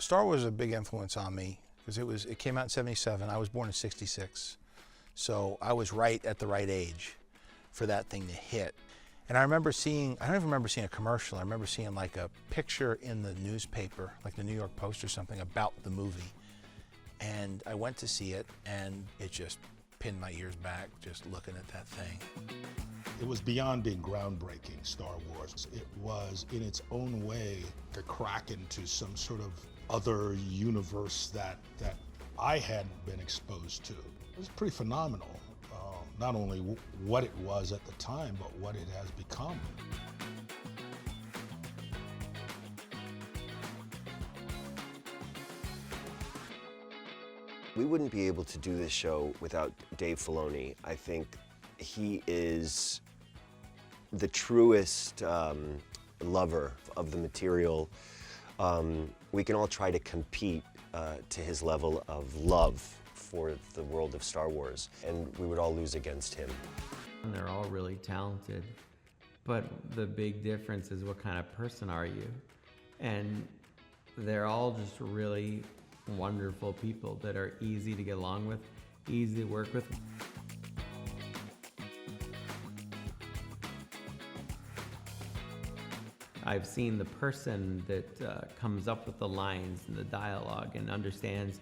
Star Wars is a big influence on me because it came out in '77. I was born in '66, so I was right at the right age for that thing to hit. And I remember seeing, I don't even remember seeing a commercial. I remember seeing like a picture in the newspaper, like the New York Post or something, about the movie. And I went to see it, and it just pinned my ears back just looking at that thing. It was beyond being groundbreaking, Star Wars. It was, in its own way, a crack into some sort of other universe that I hadn't been exposed to. It was pretty phenomenal. Not only what it was at the time, but what it has become. We wouldn't be able to do this show without Dave Filoni. I think he is the truest lover of the material. We can all try to compete to his level of love for the world of Star Wars, and we would all lose against him. And they're all really talented, but the big difference is what kind of person are you? And they're all just really wonderful people that are easy to get along with, easy to work with. I've seen the person that comes up with the lines and the dialogue and understands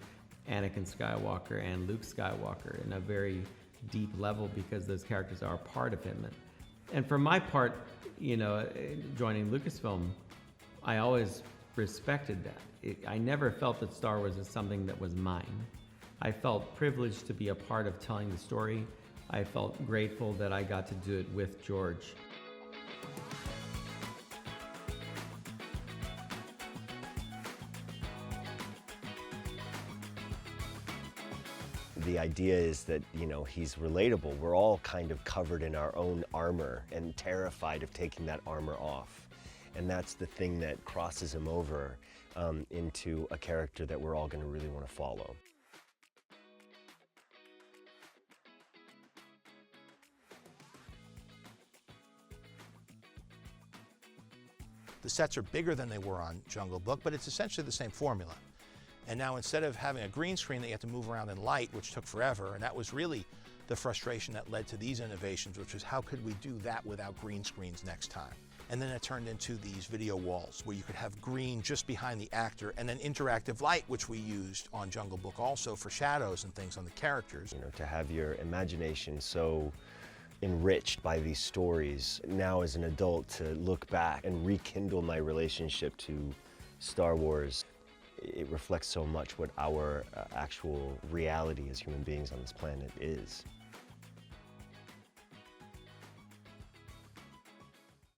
Anakin Skywalker and Luke Skywalker in a very deep level because those characters are a part of him. And for my part, you know, joining Lucasfilm, I always respected that. I never felt that Star Wars was something that was mine. I felt privileged to be a part of telling the story. I felt grateful that I got to do it with George. The idea is that, you know, he's relatable. We're all kind of covered in our own armor and terrified of taking that armor off. And that's the thing that crosses him over into a character that we're all going to really want to follow. The sets are bigger than they were on Jungle Book, but it's essentially the same formula. And now instead of having a green screen that you have to move around in light, which took forever, and that was really the frustration that led to these innovations, which was how could we do that without green screens next time? And then it turned into these video walls where you could have green just behind the actor, and then interactive light, which we used on Jungle Book also for shadows and things on the characters. You know, to have your imagination so enriched by these stories, now as an adult to look back and rekindle my relationship to Star Wars, it reflects so much what our actual reality as human beings on this planet is.